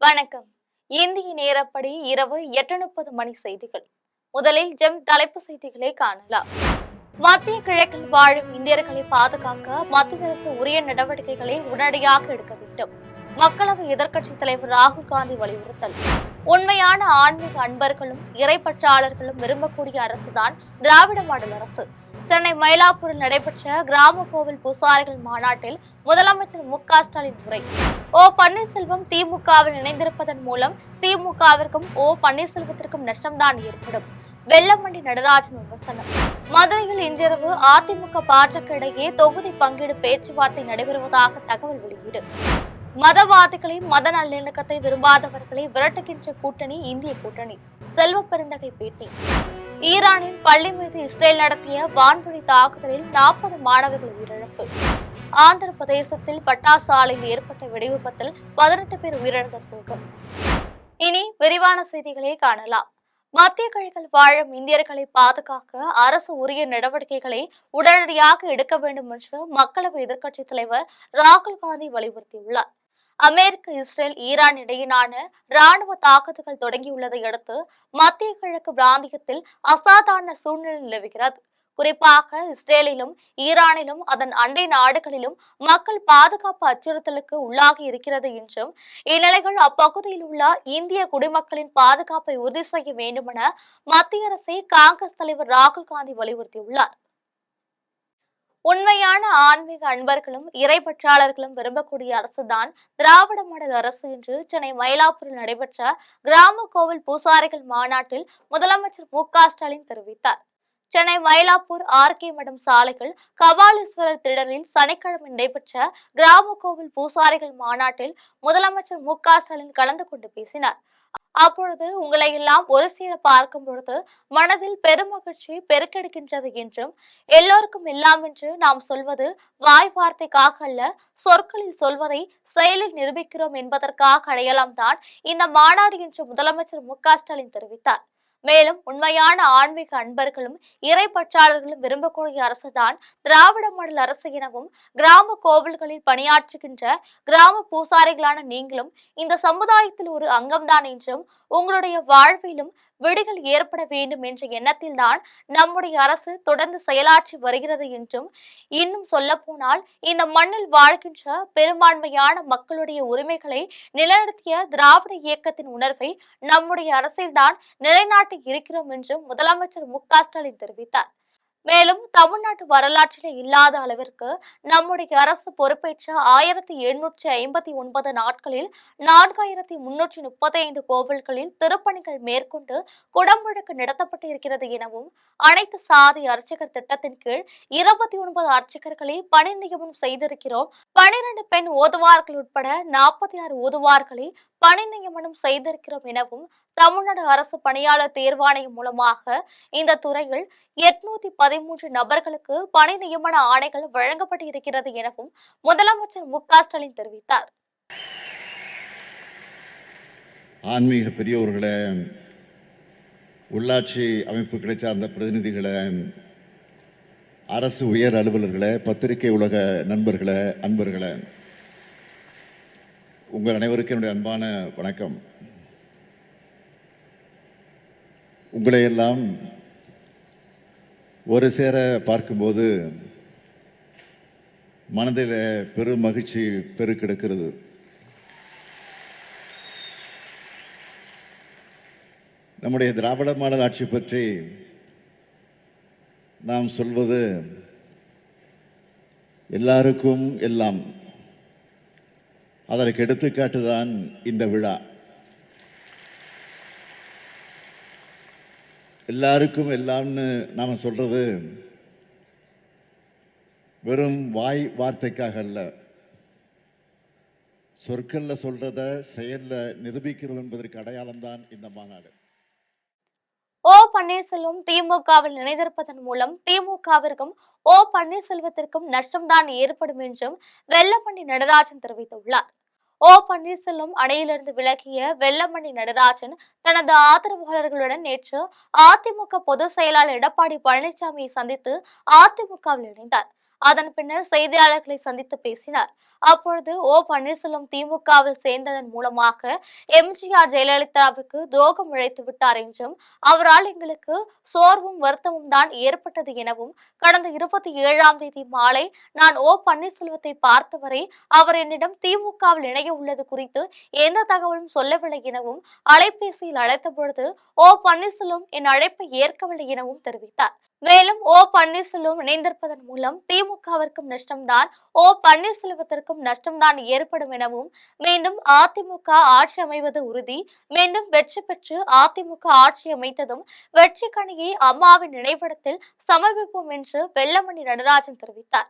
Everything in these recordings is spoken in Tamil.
வணக்கம். இந்திய நேரப்படி இரவு 8:30 மணி செய்திகள். முதலில் தலைப்பு செய்திகளை காணலாம். மத்திய கிழக்கில் வாழும் இந்தியர்களை பாதுகாக்க மத்திய அரசு உரிய நடவடிக்கைகளை உடனடியாக எடுக்க வேண்டும். மக்களவை எதிர்க்கட்சித் தலைவர் ராகுல் காந்தி வலியுறுத்தல். உண்மையான ஆன்மீக அன்பர்களும் இறைப்பற்றாளர்களும் விரும்பக்கூடிய அரசுதான் திராவிட மாடல் அரசு. சென்னை மயிலாப்பூரில் நடைபெற்ற கிராம கோவில் பூசாரிகள் மாநாட்டில் முதலமைச்சர் மு.க.ஸ்டாலின் உரை. ஓ பன்னீர்செல்வம் திமுகவில் இணைந்திருப்பதன் மூலம் திமுகவிற்கும் ஓ பன்னீர்செல்வத்திற்கும் நஷ்டம்தான் ஏற்படும். வெல்லமண்டி நடராஜன் விமர்சனம். மதுரையில் இன்றிரவு அதிமுக பாஜக இடையே தொகுதி பங்கீடு பேச்சுவார்த்தை நடைபெறுவதாக தகவல் வெளியீடு. மதவாதிகளை மத நல்லிணக்கத்தை விரும்பாதவர்களை விரட்டுகின்ற கூட்டணி இந்திய கூட்டணி. செல்வ பெருந்தகை பேட்டி. ஈரானின் பள்ளி மீது இஸ்ரேல் நடத்திய வான்வழி தாக்குதலில் 40 மாணவர்கள் உயிரிழப்பு. ஆந்திர பிரதேசத்தில் பட்டாசு ஆலையில் ஏற்பட்ட வெடிவிபத்தில் 18 பேர் உயிரிழந்த சோகம். இனி விரிவான செய்திகளை காணலாம். மத்திய கிழக்கில் வாழும் இந்தியர்களை பாதுகாக்க அரசு உரிய நடவடிக்கைகளை உடனடியாக எடுக்க வேண்டும் என்று மக்களவை எதிர்க்கட்சித் தலைவர் ராகுல் காந்தி வலியுறுத்தியுள்ளார். அமெரிக்க, இஸ்ரேல், ஈரான் இடையிலான ராணுவ தாக்குதல்கள் தொடங்கியுள்ளதை அடுத்து மத்திய கிழக்கு பிராந்தியத்தில் அசாதாரண சூழ்நிலை நிலவுகிறது. குறிப்பாக இஸ்ரேலிலும் ஈரானிலும் அதன் அண்டை நாடுகளிலும் மக்கள் பாதுகாப்பு அச்சுறுத்தலுக்கு உள்ளாகி இருக்கிறது என்றும் இந்நிலைகள் அப்பகுதியில் உள்ள இந்திய குடிமக்களின் பாதுகாப்பை உறுதி செய்ய வேண்டுமென மத்திய அரசை காங்கிரஸ் தலைவர் ராகுல் காந்தி வலியுறுத்தியுள்ளார். உண்மையான ஆன்மீக அன்பர்களும் இறைப்பற்றாளர்களும் விரும்பக்கூடிய அரசுதான் திராவிட மாடல் அரசு என்று சென்னை மயிலாப்பூரில் நடைபெற்ற கிராம கோவில் பூசாரிகள் மாநாட்டில் முதலமைச்சர் மு.க.ஸ்டாலின் தெரிவித்தார். சென்னை மயிலாப்பூர் ஆர்கே மடம் சாலைகள் கபாலீஸ்வரர் திடலில் சனிக்கிழமை நடைபெற்ற கிராம கோவில் பூசாரிகள் மாநாட்டில் முதலமைச்சர் மு.க.ஸ்டாலின் கலந்து கொண்டு பேசினார். அப்பொழுது உங்களை எல்லாம் ஒரு சேர பார்க்கும் பொழுது மனதில் பெருமகிழ்ச்சி பெருக்கெடுக்கின்றது என்றும் எல்லோருக்கும் எல்லாம் என்று நாம் சொல்வது வாய் வார்த்தைக்காக அல்ல, சொற்களில் சொல்வதை செயலில் நிரூபிக்கிறோம் என்பதற்காக அடையாளம் தான் இந்த மாநாடு என்று முதலமைச்சர் மு.க.ஸ்டாலின் தெரிவித்தார். மேலும் உண்மையான ஆன்மீக அன்பர்களும் இறைப்பற்றாளர்களும் விரும்பக்கூடிய அரசுதான் திராவிட மாடல் அரசு எனவும் கிராம கோவில்களில் பணியாற்றுகின்ற கிராம பூசாரிகளான நீங்களும் இந்த சமுதாயத்தில் ஒரு அங்கம்தான் என்றும் உங்களுடைய வாழ்விலும் விடிகள் ஏற்பட வேண்டும் என்ற எண்ணத்தில் தான் நம்முடைய அரசு தொடர்ந்து செயலாற்றி வருகிறது என்றும், இன்னும் சொல்ல போனால் இந்த மண்ணில் வாழ்கின்ற பெரும்பான்மையான மக்களுடைய உரிமைகளை நிலைநிறுத்திய திராவிட இயக்கத்தின் உணர்வை நம்முடைய அரசில்தான் நிலைநாட்டி இருக்கிறோம் என்றும் முதலமைச்சர் மு.க.ஸ்டாலின் தெரிவித்தார். மேலும் தமிழ்நாட்டு வரலாற்றில் இல்லாத அளவிற்கு நம்முடைய அரசு பொறுப்பேற்ற 1759 நாட்களில் 4335 கோவில்களில் திருப்பணிகள் மேற்கொண்டு குடமுழுக்கு நடத்தப்பட்டு இருக்கிறது எனவும், அனைத்து சாதி அர்ச்சகர் திட்டத்தின் கீழ் 29 அர்ச்சகர்களை பணி நியமனம் செய்திருக்கிறோம். 12 பெண் ஓதுவார்கள் உட்பட 46 ஓதுவார்களை பணி நியமனம் செய்திருக்கிறோம் எனவும், தமிழ்நாடு அரசு பணியாளர் தேர்வாணையம் மூலமாக இந்த துறையில் 813 நபர்களுக்கு பணி நியமன ஆணைகள் வழங்கப்பட்டு இருக்கிறது எனவும் முதலமைச்சர் மு.க.ஸ்டாலின் தெரிவித்தார். ஆன்மீக பெரியோர்களே, உள்ளாட்சி அமைப்புகளை சார்ந்த பிரதிநிதிகளே, அரசு உயர் அலுவலர்களே, பத்திரிகை உலக நண்பர்களே, அன்பர்களே, உங்கள் அனைவருக்கும் என்னுடைய அன்பான வணக்கம். உங்களையெல்லாம் ஒரு சேர பார்க்கும்போது மனதில் பெரும் மகிழ்ச்சி பெருக்கெடுக்கிறது. நம்முடைய திராவிட மாடல் ஆட்சி பற்றி நாம் சொல்வது எல்லாருக்கும் எல்லாம். அதற்கு எடுத்துக்காட்டுதான் இந்த விழா. எல்லாருக்கும் எல்லாம்னு நாம் சொல்றது வெறும் வாய் வார்த்தைக்காக அல்ல, சொற்கள்ல சொல்றத செயல்ல நிரூபிக்கிறோம் என்பதற்கு அடையாளம் தான் இந்த மாநாடு. ஓ பன்னீர்செல்வம் திமுகவில் இணைந்திருப்பதன் மூலம் திமுகவிற்கும் ஓ பன்னீர்செல்வத்திற்கும் நஷ்டம்தான் ஏற்படும் என்றும் வெல்லமண்டி நடராஜன் தெரிவித்துள்ளார். ஓ பன்னீர்செல்வம் அணையிலிருந்து விலகிய வெல்லமண்டி நடராஜன் தனது ஆதரவாளர்களுடன் நேற்று அதிமுக பொதுச் செயலாளர் எடப்பாடி பழனிசாமியை சந்தித்து அதிமுகவில் இணைந்தார். அதன் பின்னர் செய்தியாளர்களை சந்தித்து பேசினார். அப்பொழுது ஓ பன்னீர்செல்வம் திமுகவில் சேர்ந்ததன் மூலமாக எம்ஜிஆர் ஜெயலலிதாவுக்கு துரோகம் இழைத்து விட்டார் என்றும், அவரால் எங்களுக்கு சோர்வும் வருத்தமும் தான் ஏற்பட்டது எனவும், கடந்த 27ஆம் தேதி மாலை நான் ஓ பன்னீர்செல்வத்தை பார்த்தவரை அவர் என்னிடம் திமுகவில் இணைய உள்ளது குறித்து எந்த தகவலும் சொல்லவில்லை எனவும், அலைபேசியில் அழைத்த பொழுது ஓ பன்னீர்செல்வம் என் அழைப்பை ஏற்கவில்லை எனவும் தெரிவித்தார். மேலும் ஓ பன்னீர்செல்வம் இணைந்திருப்பதன் மூலம் திமுகவிற்கும் நஷ்டம்தான், ஓ பன்னீர்செல்வத்திற்கும் நஷ்டம்தான் ஏற்படும் எனவும், மீண்டும் அதிமுக ஆட்சி அமைவது உறுதி, மீண்டும் வெற்றி பெற்று அதிமுக ஆட்சி அமைத்ததும் வெற்றி கனியை அம்மாவின் நினைவிடத்தில் சமர்ப்பிப்போம் என்று வெல்லமணி நடராஜன் தெரிவித்தார்.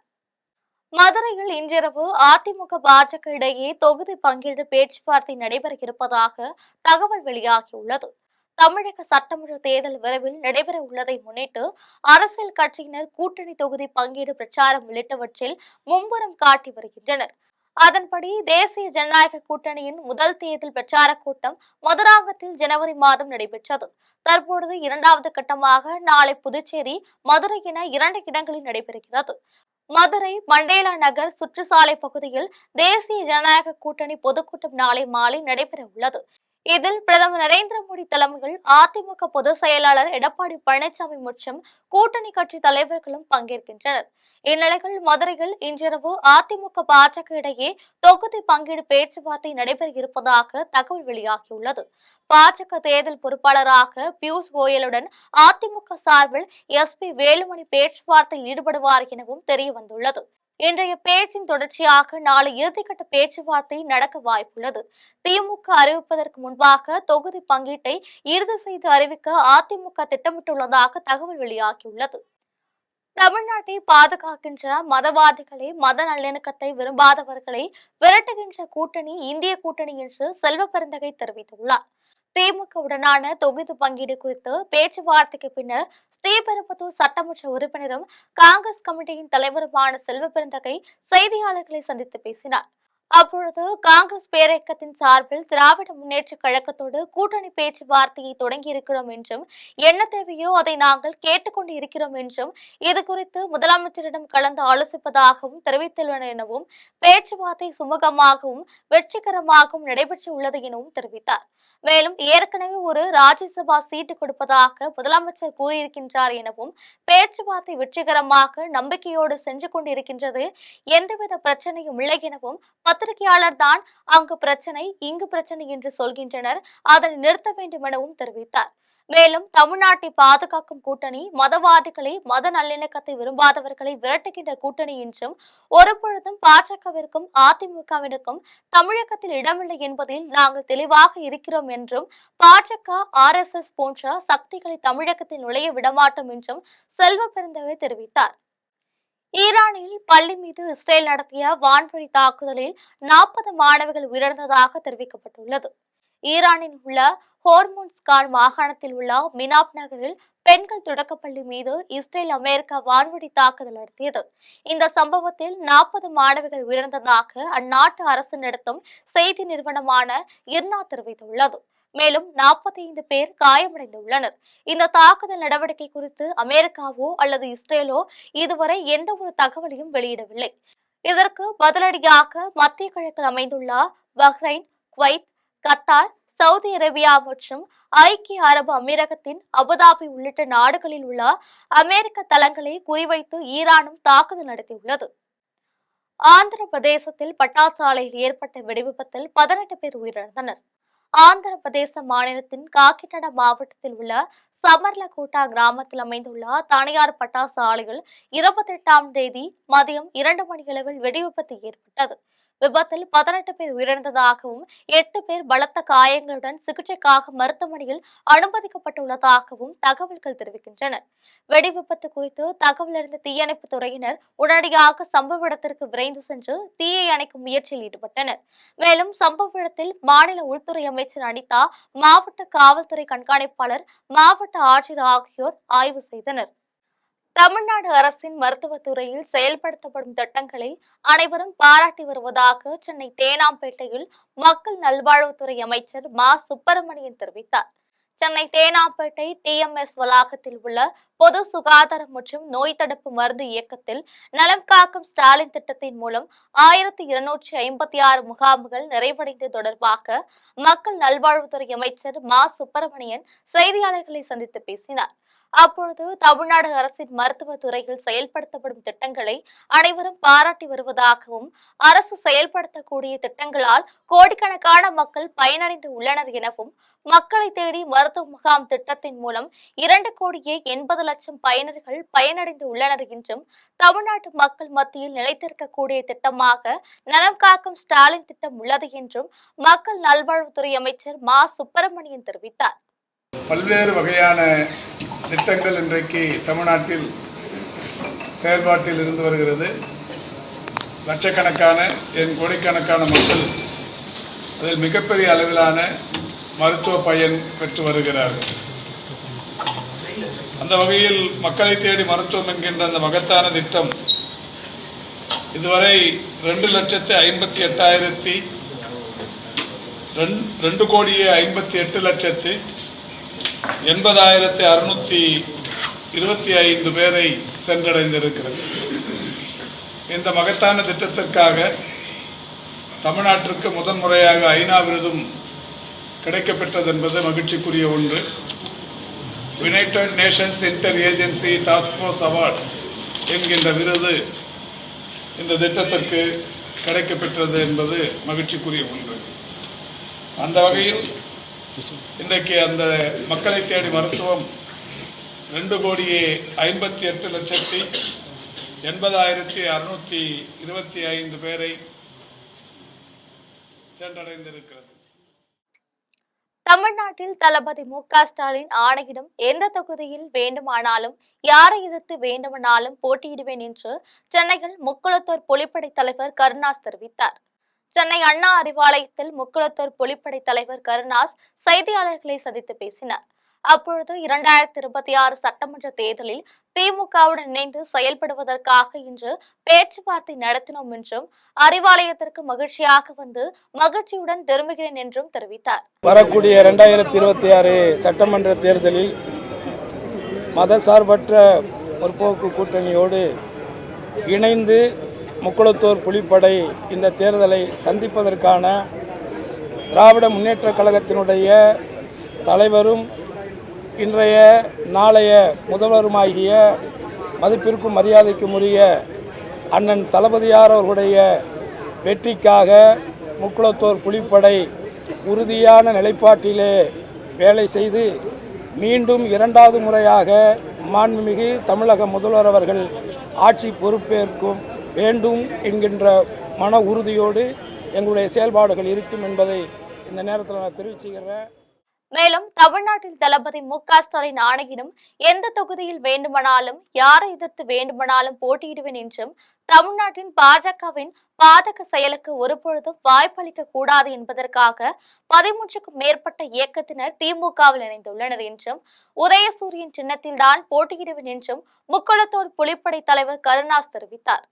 மதுரையில் இன்றிரவு அதிமுக பாஜக இடையே தொகுதி பங்கீடு பேச்சுவார்த்தை நடைபெற இருப்பதாக தகவல் வெளியாகியுள்ளது. தமிழக சட்டமன்ற தேர்தல் விரைவில் நடைபெற உள்ளதை முன்னிட்டு அரசியல் கட்சியினர் கூட்டணி தொகுதி பங்கீடு பிரச்சாரம் உள்ளிட்டவற்றில் மும்முரம் காட்டி வருகின்றனர். அதன்படி தேசிய ஜனநாயக கூட்டணியின் முதல் தேர்தல் பிரச்சார கூட்டம் மதுராந்தகத்தில் ஜனவரி மாதம் நடைபெற்றது. தற்பொழுது இரண்டாவது கட்டமாக நாளை புதுச்சேரி, மதுரை என 2 இடங்களில் நடைபெறுகிறது. மதுரை மண்டேலா நகர் சுற்றுச்சாலை பகுதியில் தேசிய ஜனநாயக கூட்டணி பொதுக்கூட்டம் நாளை மாலை நடைபெற உள்ளது. இதில் பிரதமர் நரேந்திர மோடி தலைமையில் அதிமுக பொதுச் செயலாளர் எடப்பாடி பழனிசாமி மற்றும் கூட்டணி கட்சி தலைவர்களும் பங்கேற்கின்றனர். இந்நிலையில் மதுரையில் இன்றிரவு அதிமுக பாஜக இடையே தொகுதி பங்கீடு பேச்சுவார்த்தை நடைபெற இருப்பதாக தகவல் வெளியாகியுள்ளது. பாஜக தேர்தல் பொறுப்பாளராக பியூஷ் கோயலுடன் அதிமுக சார்பில் SP வேலுமணி பேச்சுவார்த்தையில் ஈடுபடுவார் எனவும் தெரிய வந்துள்ளது. இன்றைய பேச்சின் தொடர்ச்சியாக நாளை இறுதிக்கட்ட பேச்சுவார்த்தை நடக்க வாய்ப்புள்ளது. திமுக அறிவிப்பதற்கு முன்பாக தொகுதி பங்கீட்டை இறுதி செய்து அறிவிக்க அதிமுக திட்டமிட்டுள்ளதாக தகவல் வெளியாகியுள்ளது. தமிழ்நாட்டை பாதுகாக்கின்ற மதவாதிகளை, மத நல்லிணக்கத்தை விரும்பாதவர்களை விரட்டுகின்ற கூட்டணி இந்திய கூட்டணி என்று செல்வ பெருந்தகை தெரிவித்துள்ளார். திமுகவுடனான தொகுதி பங்கீடு குறித்து பேச்சுவார்த்தைக்கு பின்னர் ஸ்ரீபெரும்புதூர் சட்டமன்ற உறுப்பினரும் காங்கிரஸ் கமிட்டியின் தலைவருமான செல்வ பெருந்தகை செய்தியாளர்களை சந்தித்து பேசினார். அப்பொழுது காங்கிரஸ் பேரியக்கத்தின் சார்பில் திராவிட முன்னேற்ற கழகத்தோடு கூட்டணி பேச்சுவார்த்தையை தொடங்கி இருக்கிறோம் என்றும், என்ன தேவையோ அதை நாங்கள் கேட்டுக்கொண்டு இருக்கிறோம் என்றும், இது குறித்து முதலமைச்சரிடம் கலந்து ஆலோசிப்பதாகவும் தெரிவித்துள்ளனர் எனவும், பேச்சுவார்த்தை சுமூகமாகவும் வெற்றிகரமாகவும் நடைபெற்று உள்ளது எனவும் தெரிவித்தார். மேலும் ஏற்கனவே ஒரு ராஜ்யசபா சீட்டு கொடுப்பதாக முதலமைச்சர் கூறியிருக்கின்றார் எனவும், பேச்சுவார்த்தை வெற்றிகரமாக நம்பிக்கையோடு சென்று கொண்டிருக்கின்றது, எந்தவித பிரச்சனையும் இல்லை எனவும், பத்திரிகையாளர் தான் அங்கு பிரச்சனை, இங்கு பிரச்சனை என்று சொல்கின்றனர், அதனை நிறுத்த வேண்டும் எனவும் தெரிவித்தார். மேலும் தமிழ்நாட்டை பாதுகாக்கும் கூட்டணி மதவாதிகளை, மத நல்லிணக்கத்தை விரும்பாதவர்களை விரட்டுகின்ற கூட்டணி என்றும், ஒருபொழுதும் பாஜகவிற்கும் அதிமுகவிற்கும் தமிழகத்தில் இடமில்லை என்பதில் நாங்கள் தெளிவாக இருக்கிறோம் என்றும், பாஜக RSS போன்ற சக்திகளை தமிழகத்தில் நுழைய விடமாட்டோம் என்றும் செல்வ பெருந்தகை தெரிவித்தார். ஈரானில் பள்ளி மீது இஸ்ரேல் நடத்திய வான்வழி தாக்குதலில் 40 மாணவிகள் உயிரிழந்ததாக தெரிவிக்கப்பட்டுள்ளது. ஈரானில் உள்ள ஹோர்முஸ்கான் மாகாணத்தில் உள்ள மினாப் நகரில் பெண்கள் தொடக்கப்பள்ளி மீது இஸ்ரேல் அமெரிக்கா வான்வழி தாக்குதல் நடத்தியது. இந்த சம்பவத்தில் 40 மாணவிகள் உயிரிழந்ததாக அந்நாட்டு அரசு நடத்தும் செய்தி நிறுவனமான இர்னா தெரிவித்துள்ளது. மேலும் 45 பேர் காயமடைந்துள்ளனர். இந்த தாக்குதல் நடவடிக்கை குறித்து அமெரிக்காவோ அல்லது இஸ்ரேலோ இதுவரை எந்த ஒரு தகவலையும் வெளியிடவில்லை. இதற்கு பதிலடியாக மத்திய கிழக்கில் அமைந்துள்ள Bahrain, Kuwait, Qatar, Saudi Arabia மற்றும் ஐக்கிய அரபு அமீரகத்தின் அபுதாபி உள்ளிட்ட நாடுகளில் உள்ள அமெரிக்க தளங்களை குறிவைத்து ஈரானும் தாக்குதல் நடத்தியுள்ளது. ஆந்திர பிரதேசத்தில் பட்டாசு ஆலையில் ஏற்பட்ட வெடிவிபத்தில் 18 பேர் உயிரிழந்தனர். ஆந்திர பிரதேச மாநிலத்தின் காக்கிநாடா மாவட்டத்தில் உள்ள சமர்லகோட்டா கிராமத்தில் அமைந்துள்ள தனியார் பட்டாசு ஆலையில் 28ஆம் தேதி மதியம் 2 மணியளவில் வெடிவிபத்து ஏற்பட்டது. விபத்தில் 18 பேர் உயிரிழந்ததாகவும் 8 பேர் பலத்த காயங்களுடன் சிகிச்சைக்காக மருத்துவமனையில் அனுமதிக்கப்பட்டுள்ளதாகவும் தகவல்கள் தெரிவிக்கின்றன. வெடிவிபத்து குறித்து தகவல் அறிந்த தீயணைப்பு துறையினர் உடனடியாக சம்பவ இடத்திற்கு விரைந்து சென்று தீயை அணைக்கும் முயற்சியில் ஈடுபட்டனர். மேலும் சம்பவ இடத்தில் மாநில உள்துறை அமைச்சர் அனிதா, மாவட்ட காவல்துறை கண்காணிப்பாளர், மாவட்ட ஆட்சியர் ஆகியோர் ஆய்வு செய்தனர். தமிழ்நாடு அரசின் மருத்துவத்துறையில் செயல்படுத்தப்படும் திட்டங்களை அனைவரும் பாராட்டி வருவதாக சென்னை தேனாம்பேட்டையில் மக்கள் நல்வாழ்வுத்துறை அமைச்சர் மா சுப்பிரமணியன் தெரிவித்தார். சென்னை தேனாம்பேட்டை டிஎம்எஸ் வளாகத்தில் உள்ள பொது சுகாதாரம் மற்றும் நோய் தடுப்பு மருந்து இயக்கத்தில் நலம் காக்கும் ஸ்டாலின் திட்டத்தின் மூலம் 1256 முகாம்கள் நிறைவடைந்தது தொடர்பாக மக்கள் நல்வாழ்வுத்துறை அமைச்சர் மா சுப்பிரமணியன் செய்தியாளர்களை சந்தித்து பேசினார். அப்பொழுது தமிழ்நாடு அரசின் மருத்துவ துறையில் செயல்படுத்தப்படும் திட்டங்களை அனைவரும் பாராட்டி வருவதாகவும் அரசு செயல்படுத்தக்கூடிய திட்டங்களால் கோடிக்கணக்கான மக்கள் பயனடைந்து உள்ளனர் எனவும் மக்களை தேடி மருத்துவ முகாம் திட்டத்தின் மூலம் 2,80,00,000 பயனர்கள் பயனடைந்து உள்ளனர் என்றும் தமிழ்நாட்டு மக்கள் மத்தியில் நிலைத்திருக்கக்கூடிய திட்டமாக நலம் காக்கும் ஸ்டாலின் திட்டம் உள்ளது என்றும் மக்கள் நல்வாழ்வுத்துறை அமைச்சர் மா சுப்பிரமணியன் தெரிவித்தார். பல்வேறு வகையான திட்டங்கள் இன்றைக்கு தமிழ்நாட்டில் செயல்பாட்டில் இருந்து வருகிறது. லட்சக்கணக்கான கோடிக்கணக்கான மக்கள் அதில் மிகப்பெரிய அளவிலான மருத்துவ பயன் பெற்று வருகிறார்கள். அந்த வகையில் மக்களை தேடி மருத்துவம் என்கின்ற அந்த மகத்தான திட்டம் இதுவரை 2,58,625 பேரை சென்றடைந்திருக்கிறது. இந்த மகத்தான திட்டத்திற்காக தமிழ்நாட்டிற்கு முதன்முறையாக ஐநா விருதும் கிடைக்கப்பெற்றது என்பது மகிழ்ச்சிக்குரிய ஒன்று. United Nations inter agency task force award என்கின்ற விருது இந்த திட்டத்திற்கு கிடைக்கப்பெற்றது என்பது மகிழ்ச்சிக்குரிய ஒன்று. அந்த வகையில் இன்றைக்கு அந்த மக்களை தேடி மருத்துவம் 2,58,625 பேரை சென்றடைந்திருக்கிறது. தமிழ்நாட்டில் தளபதி மு.க. ஸ்டாலின் ஆணையிடம் எந்த தொகுதியில் வேண்டுமானாலும் யாரை எதிர்த்து வேண்டுமானாலும் போட்டியிடுவேன் என்று சென்னையில் முக்குளத்தூர் புலிப்படை தலைவர் கருணாஸ் தெரிவித்தார். சென்னை அண்ணா அறிவாலயத்தில் முக்குளத்தூர் புலிப்படை தலைவர் கருணாஸ் செய்தியாளர்களை சந்தித்து பேசினார். அப்பொழுது 2026 சட்டமன்ற தேர்தலில் திமுகவுடன் இணைந்து செயல்படுவதற்காக இன்று பேச்சுவார்த்தை நடத்தினோம் என்றும் அறிவாலயத்திற்கு மகிழ்ச்சியாக வந்து மகிழ்ச்சியுடன் திரும்புகிறேன் என்றும் தெரிவித்தார். வரக்கூடிய 2026 சட்டமன்ற தேர்தலில் மதசார்பற்ற முற்போக்கு கூட்டணியோடு இணைந்து முக்குளத்தூர் புலிப்படை இந்த தேர்தலை சந்திப்பதற்கான திராவிட முன்னேற்றக் கழகத்தினுடைய தலைவரும் இன்றைய நாளைய முதல்வருமாகிய மதிப்பிற்கும் மரியாதைக்கும் உரிய அண்ணன் தளபதியார் அவர்களுடைய வெற்றிக்காக முக்குளத்தூர் புலிப்படை உறுதியான நிலைப்பாட்டிலே வேலை செய்து மீண்டும் 2வது முறையாக மாண்புமிகு தமிழக முதல்வர் அவர்கள் ஆட்சி பொறுப்பேற்கும் வேண்டும் என்கின்ற மன உறுதியோடு எங்களுடைய செயல்பாடுகள் இருக்கும் என்பதை இந்த நேரத்தில் நான் தெரிவிச்சுக்கிறேன். மேலும் தமிழ்நாட்டில் தளபதி மு.க. ஸ்டாலின் ஆணையிடம் எந்த தொகுதியில் வேண்டுமானாலும் யாரை எதிர்த்து வேண்டுமானாலும் போட்டியிடுவேன் என்றும் தமிழ்நாட்டின் பாஜகவின் பாதக செயலுக்கு ஒருபொழுதும் வாய்ப்பளிக்க கூடாது என்பதற்காக 13க்கும் மேற்பட்ட இயக்கத்தினர் திமுகவில் இணைந்துள்ளனர் என்றும் உதயசூரியன் சின்னத்தில்தான் போட்டியிடுவேன் என்றும் முக்குளத்தூர் புலிப்படை தலைவர் கருணாஸ் தெரிவித்தார்.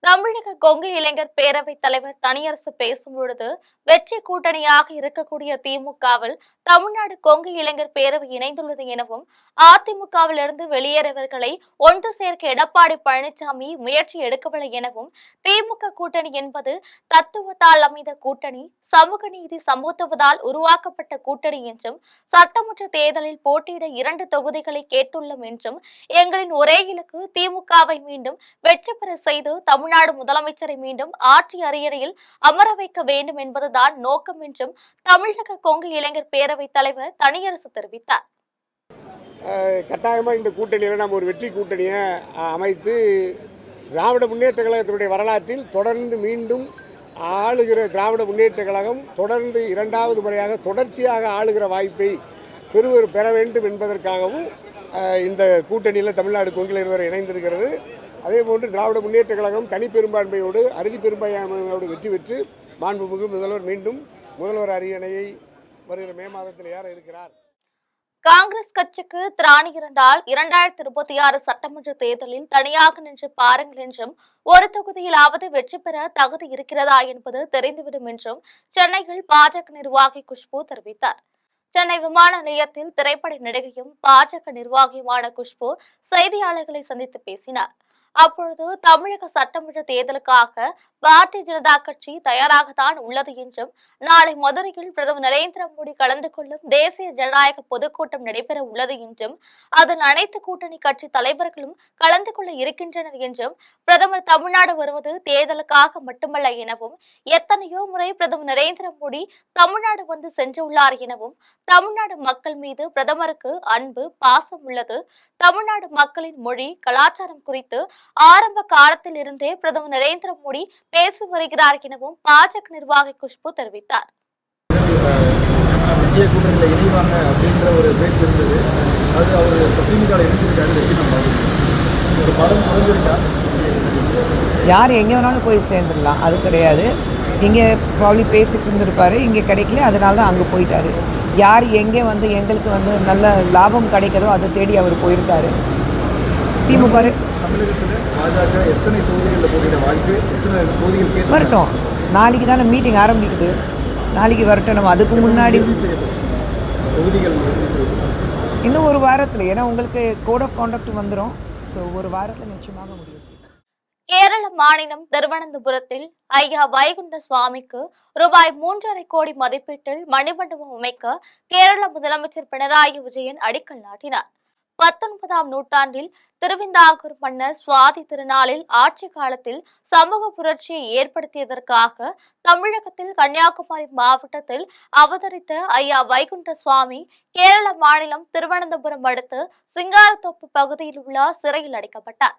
தமிழக கொங்கு இளைஞர் பேரவை தலைவர் தனியரசு பேசும்பொழுது வெற்றி கூட்டணியாக இருக்கக்கூடிய திமுகவில் தமிழ்நாடு கொங்கு இளைஞர் பேரவை இணைந்துள்ளது எனவும் அதிமுகவிலிருந்து வெளியேறவர்களை ஒன்று சேர்க்க எடப்பாடி பழனிசாமி முயற்சி எடுக்கவில்லை எனவும் திமுக கூட்டணி என்பது தத்துவத்தால் அமைந்த கூட்டணி, சமூக நீதி சமத்துவத்தால் உருவாக்கப்பட்ட கூட்டணி என்றும் சட்டமன்ற தேர்தலில் போட்டியிட 2 தொகுதிகளை கேட்டுள்ளோம் என்றும் எங்களின் ஒரே இலக்கு திமுகவை மீண்டும் வெற்றி பெற செய்து தமிழ்நாடு முதலமைச்சரை மீண்டும் ஆட்சி அரியணையில் அமர வைக்க வேண்டும் என்பதுதான் நோக்கம் என்றும் தமிழக கொங்கு இளைஞர் பேரவை தலைவர் தனியரசு தெரிவித்தார். கட்டாயமாக இந்த கூட்டணியில் நாம் ஒரு வெற்றி கூட்டணியை அமைத்து திராவிட முன்னேற்ற கழகத்தினுடைய வரலாற்றில் தொடர்ந்து மீண்டும் ஆளுகிற திராவிட முன்னேற்ற கழகம் தொடர்ந்து 2வது முறையாக தொடர்ச்சியாக ஆளுகிற வாய்ப்பை பெற வேண்டும் என்பதற்காகவும் இந்த கூட்டணியில் தமிழ்நாடு கொங்கு இளைஞர் இணைந்திருக்கிறது. அதேபோன்று திராவிட முன்னேற்ற கழகம் தனிப்பெரும்பான்மையோடு அறுதி பெரும்பான்மையோடு வெற்றி பெற்று மாண்புமிகு முதல்வர் மீண்டும் முதல்வர் அரியணையை வருகிற மே மாதத்தில் ஏற இருக்கிறார். காங்கிரஸ் கட்சிக்கு திராணி இருந்தால் 2026 சட்டமன்ற தேர்தலில் தனியாக நின்று பாருங்கள் என்றும் ஒரு தொகுதியிலாவது வெற்றி பெற தகுதி இருக்கிறதா என்பது தெரிந்துவிடும் என்றும் சென்னையில் பாஜக நிர்வாகி குஷ்பு தெரிவித்தார். சென்னை விமான நிலையத்தில் திரைப்பட நடிகையும் பாஜக நிர்வாகியுமான குஷ்பு செய்தியாளர்களை சந்தித்து பேசினார். அப்பொழுது தமிழக சட்டமன்ற தேர்தலுக்காக பாரதிய ஜனதா கட்சி தயாராகத்தான் உள்ளது என்றும், நாளை மதுரையில் பிரதமர் நரேந்திர மோடி கலந்து கொள்ளும் தேசிய ஜனநாயக பொதுக்கூட்டம் நடைபெற உள்ளது என்றும், அதில் அனைத்து கூட்டணி கட்சி தலைவர்களும் கலந்து கொள்ள இருக்கின்றனர் என்றும், பிரதமர் தமிழ்நாடு வருவது தேர்தலுக்காக மட்டுமல்ல எனவும், எத்தனையோ முறை பிரதமர் நரேந்திர மோடி தமிழ்நாடு வந்து சென்றுள்ளார் எனவும், தமிழ்நாடு மக்கள் மீது பிரதமருக்கு அன்பு பாசம் உள்ளது, தமிழ்நாடு மக்களின் மொழி கலாச்சாரம் குறித்து ஆரம்ப காலத்தில் இருந்தே பிரதமர் நரேந்திர மோடி பேசி வருகிறார் எனவும் பாஜக நிர்வாகி குஷ்பு தெரிவித்தார். இந்திய கூட்டணியில் இணைவாங்க அப்படின்ற ஒரு பேச்சு இருந்தது. அது அவர் திமுக ஒரு பலம் குறைஞ்சிருக்கா? யார் எங்கே வேணாலும் போய் சேர்ந்துடலாம், அது கிடையாது. இங்கே ப்ராப்ளி பேசிட்டு இருந்திருப்பாரு, இங்கே கிடைக்கல, அதனால தான் அங்கே போயிட்டாரு. யார் எங்கே வந்து எங்களுக்கு வந்து நல்ல லாபம் கிடைக்கிறதோ அதை தேடி அவர் போயிருக்காரு. திமுக தமிழகத்தில் பாஜக எத்தனை தொகுதிகளில் போட்டியிட வாய்ப்பு, எத்தனை தொகுதிகள் வரட்டும். நாளைக்கு தானே மீட்டிங் ஆரம்பிக்குது, நாளைக்கு வரட்டும். நம்ம அதுக்கு முன்னாடி தொகுதிகள் இன்னும் ஒரு வாரத்தில், ஏன்னா உங்களுக்கு கோட் ஆஃப் கான்டக்ட் வந்துடும். ஸோ ஒரு வாரத்தில் நிச்சயமாக முடிவு செய்யும். கேரள மாநிலம் திருவனந்தபுரத்தில் ஐயா வைகுண்ட சுவாமிக்கு ரூபாய் 3.5 கோடி மதிப்பீட்டில் மணிமண்டபம் அமைக்க கேரள முதலமைச்சர் பினராயி விஜயன் அடிக்கல் நாட்டினார். 19ஆம் நூற்றாண்டில் திருவிதாங்கூர் மன்னர் சுவாதி திருநாளில் ஆட்சி காலத்தில் சமூக புரட்சியை ஏற்படுத்தியதற்காக தமிழகத்தில் கன்னியாகுமரி மாவட்டத்தில் அவதரித்த ஐயா வைகுண்ட சுவாமி கேரள மாநிலம் திருவனந்தபுரம் அடுத்து சிங்காரத்தோப்பு பகுதியில் உள்ள சிறையில் அடைக்கப்பட்டார்.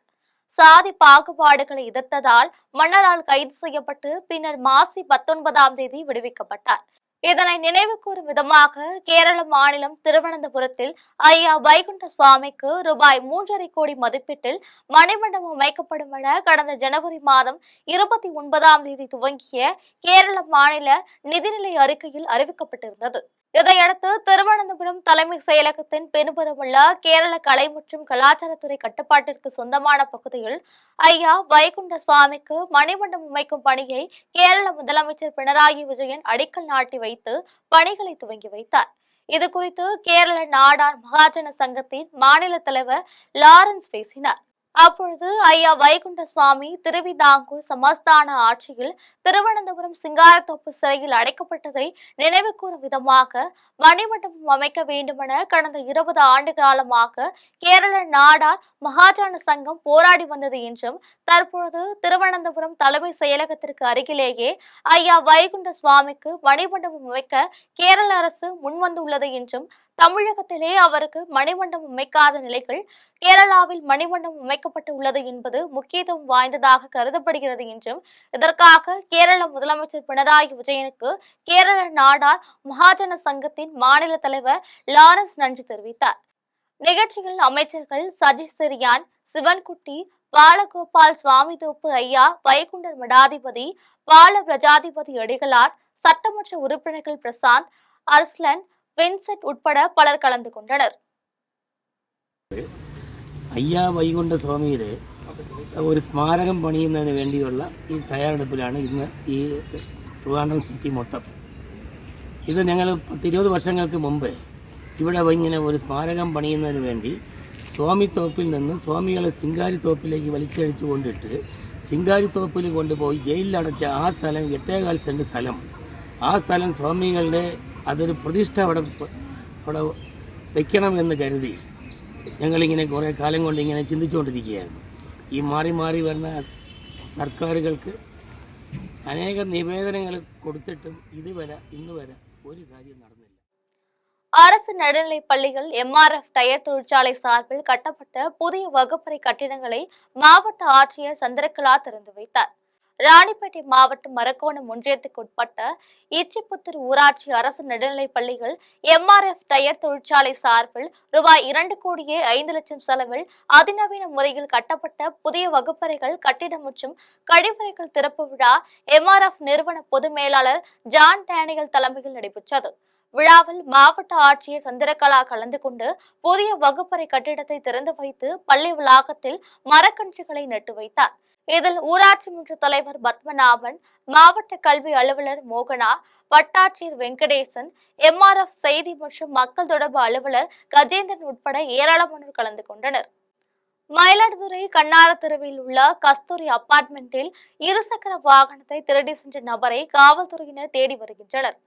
சாதி பாகுபாடுகளை எதிர்த்ததால் மன்னரால் கைது செய்யப்பட்டு பின்னர் மாசி 19ஆம் தேதி விடுவிக்கப்பட்டார். இதனை நினைவு கூறும் விதமாக கேரள மாநிலம் திருவனந்தபுரத்தில் ஐயா வைகுண்ட சுவாமிக்கு ரூபாய் 3.5 கோடி மதிப்பீட்டில் மணிமண்டபம் அமைக்கப்படும் என கடந்த ஜனவரி மாதம் 29ஆம் தேதி துவங்கிய கேரள மாநில நிதிநிலை அறிக்கையில் அறிவிக்கப்பட்டிருந்தது. இதையடுத்து திருவனந்தபுரம் தலைமை செயலகத்தின் பின்புறமுள்ள கேரள கலை மற்றும் கலாச்சாரத்துறை கட்டுப்பாட்டிற்கு சொந்தமான பகுதியில் ஐயா வைகுண்ட சுவாமிக்கு மணிமண்டபம் அமைக்கும் பணியை கேரள முதலமைச்சர் பினராயி விஜயன் அடிக்கல் நாட்டி வைத்து பணிகளை துவங்கி வைத்தார். இது குறித்து கேரள நாடார் மகாஜன சங்கத்தின் மாநில தலைவர் லாரன்ஸ் பேசினார். அப்பொழுது ஐயா வைகுண்ட சுவாமி திருவிதாங்கூர் சமஸ்தான ஆட்சியில் திருவனந்தபுரம் சிங்காரத்தோப்பு சிறையில் அடைக்கப்பட்டதை நினைவு கூறும் விதமாக மணிமண்டபம் அமைக்க வேண்டுமென கடந்த 20 ஆண்டு காலமாக கேரள நாடார் மகாஜன சங்கம் போராடி வந்தது என்றும், தற்பொழுது திருவனந்தபுரம் தலைமை செயலகத்திற்கு அருகிலேயே ஐயா வைகுண்ட சுவாமிக்கு மணிமண்டபம் அமைக்க கேரள அரசு முன்வந்துள்ளது என்றும், தமிழகத்திலே அவருக்கு மணிமண்டபம் அமைக்காத நிலைகள் கேரளாவில் மணிமண்டபம் அமைக்கப்பட்டு உள்ளது என்பது முக்கியத்துவம் வாய்ந்ததாக கருதப்படுகிறது என்றும், இதற்காக கேரள முதலமைச்சர் பினராயி விஜயனுக்கு கேரள நாடார் மகாஜன சங்கத்தின் மாநில தலைவர் லாரன்ஸ் நன்றி தெரிவித்தார். நிகழ்ச்சியில் அமைச்சர்கள் சதீஷ் செரியான், சிவன்குட்டி, பாலகோபால் சுவாமிதோப்பு ஐயா வைகுண்டர் மடாதிபதி, பால பிரஜாதிபதி அடிகளார், சட்டமன்ற உறுப்பினர்கள் பிரசாந்த், அர்ஸ்லன், வின்சென்ட் உட்பட பலர் கலந்து கொண்டனர். ஐயா വൈകുണ്ഠ സ്വാമിയുടെ ഒരു സ്മാരകം പണിയുന്നതിന് വേണ്ടിയുള്ള ഈ തയ്യാറെടുപ്പിലാണ് ഇന്ന് ഈ ട്രിവാൻഡ്രം സിറ്റി മൊത്തം. ഇത് ഞങ്ങൾ 10-20 വർഷങ്ങൾക്ക് മുമ്പ് ഇവിടെ ഇങ്ങനെ ഒരു സ്മാരകം പണിയുന്നതിന് വേണ്ടി സ്വാമിത്തോപ്പിൽ നിന്ന് സ്വാമികളെ സിംഗാരിത്തോപ്പിലേക്ക് വലിച്ചഴിച്ചു കൊണ്ടിട്ട് സിംഗാരിത്തോപ്പിൽ കൊണ്ടുപോയി ജയിലിലടച്ച ആ സ്ഥലം 8.25 സെന്റ് സ്ഥലം, ആ സ്ഥലം സ്വാമികളുടെ അതൊരു പ്രതിഷ്ഠ അവിടെ വയ്ക്കണമെന്ന് കരുതി ഞങ്ങളിങ്ങനെ കുറേ കാലം കൊണ്ട് ഇങ്ങനെ ചിന്തിച്ചുകൊണ്ടിരിക്കുകയാണ്. ഈ മാറി മാറി വരുന്ന സർക്കാരുകൾക്ക് അനേക നിവേദനങ്ങൾ കൊടുത്തിട്ടും ഇന്ന് വരെ ഒരു കാര്യം നടന്നില്ല. அரசு நடுநிலைப் பள்ளிகள் MRF டயர் தொழிற்சாலை சார்பில் கட்டப்பட்ட புதிய வகுப்பறை கட்டிடங்களை மாவட்ட ஆட்சியர் சந்திரகலா திறந்து வைத்தார். ராணிப்பேட்டை மாவட்டம் மரக்கோணம் ஒன்றியத்துக்கு உட்பட்ட இச்சிப்புத்தூர் ஊராட்சி அரசு நடுநிலைப் பள்ளிகள் MRF டயர் தொழிற்சாலை சார்பில் ரூபாய் 2,05,00,000 செலவில் அதிநவீன முறையில் கட்டப்பட்ட புதிய வகுப்பறைகள் கட்டிடம் மற்றும் கழிவறைகள் திறப்பு விழா MRF நிறுவன பொது மேலாளர் ஜான் டேனியல் தலைமையில் நடைபெற்றது. விழாவில் மாவட்ட ஆட்சியர் சந்திரகலா கலந்து கொண்டு புதிய வகுப்பறை கட்டிடத்தை திறந்து வைத்து பள்ளி வளாகத்தில் மரக்கன்றுகளை நட்டு வைத்தார். இதில் ஊராட்சி மன்ற தலைவர் பத்மநாபன், மாவட்ட கல்வி அலுவலர் மோகனா, வட்டாட்சியர் வெங்கடேசன், MRF செய்தி மற்றும் மக்கள் தொடர்பு அலுவலர் கஜேந்திரன் உட்பட ஏராளமானோர் கலந்து கொண்டனர். மயிலாடுதுறை கண்ணார தெருவில் உள்ள கஸ்தூரி அபார்ட்மெண்டில் இருசக்கர வாகனத்தை திருடி சென்ற நபரை காவல்துறையினர் தேடி வருகின்றனர்.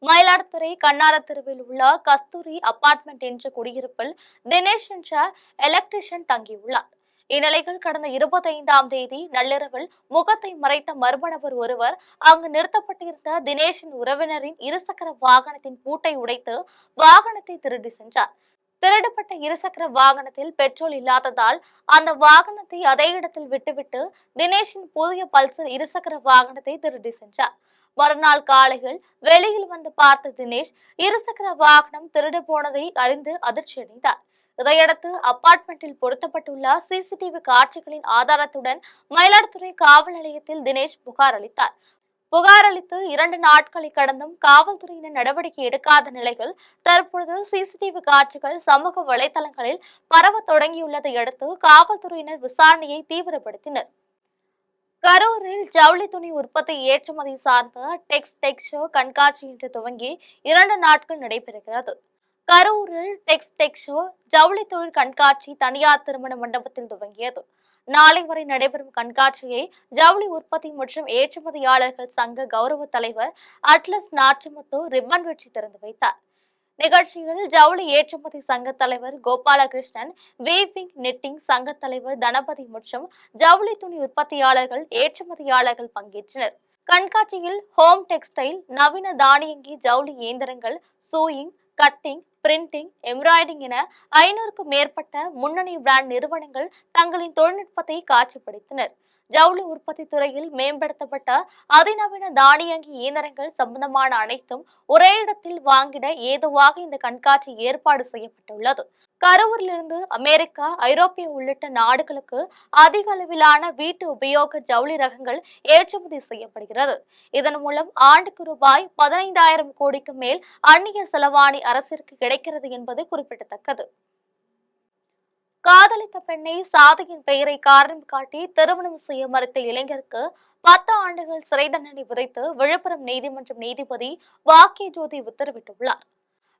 மயிலாடுதுறை கண்ணார தெருவில் உள்ள கஸ்தூரி அபார்ட்மெண்ட் என்ற குடியிருப்பில் தினேஷ் என்ற எலக்ட்ரிஷியன் தங்கியுள்ளார். இந்நிலையில் கடந்த 25ஆம் தேதி நள்ளிரவில் முகத்தை மறைத்த மர்ம நபர் ஒருவர் அங்கு நிறுத்தப்பட்டிருந்த தினேஷின் உறவினரின் இருசக்கர வாகனத்தின் பூட்டை உடைத்து வாகனத்தை திருடி சென்றார். திருடப்பட்ட இருசக்கர வாகனத்தில் பெட்ரோல் இல்லாததால் அந்த வாகனத்தை அதே இடத்தில் விட்டுவிட்டு தினேஷின் புதிய பல்சர் இருசக்கர வாகனத்தை திருடி சென்றார். மறுநாள் காலையில் வெளியில் வந்து பார்த்த தினேஷ் இருசக்கர வாகனம் திருடு போனதை அறிந்து அதிர்ச்சியடைந்தார். இதையடுத்து அபார்ட்மெண்டில் பொருத்தப்பட்டுள்ள CCTV காட்சிகளின் ஆதாரத்துடன் மயிலாடுதுறை காவல் நிலையத்தில் தினேஷ் புகார் அளித்தார். புகார் அளித்து 2 நாட்களை கடந்தும் காவல்துறையினர் நடவடிக்கை எடுக்காத நிலையில் தற்பொழுது CCTV காட்சிகள் சமூக வலைதளங்களில் பரவ தொடங்கியுள்ளதை அடுத்து காவல்துறையினர் விசாரணையை தீவிரப்படுத்தினர். கரூரில் ஜவுளி துணி உற்பத்தி ஏற்றுமதி சார்ந்த டெக்ஸ் ஷோ கண்காட்சி இன்று துவங்கி 2 நாட்கள் நடைபெறுகிறது. கரூரில் டெக்ஸ் ஷோ ஜவுளி தொழில் கண்காட்சி தனியார் திருமண மண்டபத்தில் துவங்கியது. நாளை வரை நடைபெறும் கண்காட்சியை ஜவுளி உற்பத்தி மற்றும் ஏற்றுமதியாளர்கள் சங்க கௌரவ தலைவர் அட்லஸ் நாச்சிமுத்து ரிப்பன் வெற்றி திறந்து வைத்தார். நிகழ்ச்சியில் ஜவுளி ஏற்றுமதி சங்க தலைவர் கோபாலகிருஷ்ணன், வீவிங் நெட்டிங் சங்க தலைவர் தனபதி மற்றும் ஜவுளி துணி உற்பத்தியாளர்கள் ஏற்றுமதியாளர்கள் பங்கேற்றனர். கண்காட்சியில் ஹோம் டெக்ஸ்டைல், நவீன தானியங்கி ஜவுளி இயந்திரங்கள், சூயிங், கட்டிங், பிரிண்டிங், எம்ப்ராய்டிங் என 500க்கும் மேற்பட்ட முன்னணி பிராண்ட் நிறுவனங்கள் தங்களின் தொழில்நுட்பத்தை காட்சிப்படுத்தினர். ஜவுளி உற்பத்தி துறையில் மேம்படுத்தப்பட்ட அதிநவீன தானியங்கி இயந்திரங்கள் சம்பந்தமான அனைத்தும் ஒரே இடத்தில் வாங்கிட ஏதுவாக இந்த கண்காட்சி ஏற்பாடு செய்யப்பட்டுள்ளது. கரூரிலிருந்து அமெரிக்கா, ஐரோப்பிய உள்ளிட்ட நாடுகளுக்கு அதிக அளவிலான வீட்டு உபயோக ஜவுளி ரகங்கள் ஏற்றுமதி செய்யப்படுகிறது. இதன் மூலம் ஆண்டுக்கு ரூபாய் 15,000 கோடிக்கு மேல் அந்நிய செலவாணி அரசிற்கு கிடைக்கிறது என்பது குறிப்பிடத்தக்கது. காதலித்த பெண்ணை சாதியின் பெயரை காரணம் காட்டி திருமணம் செய்ய மறுத்த இளைஞருக்கு 10 ஆண்டுகள் சிறை தண்டனை விதித்து விழுப்புரம் நீதிமன்றம் நீதிபதி பாக்கியஜோதி உத்தரவிட்டுள்ளார்.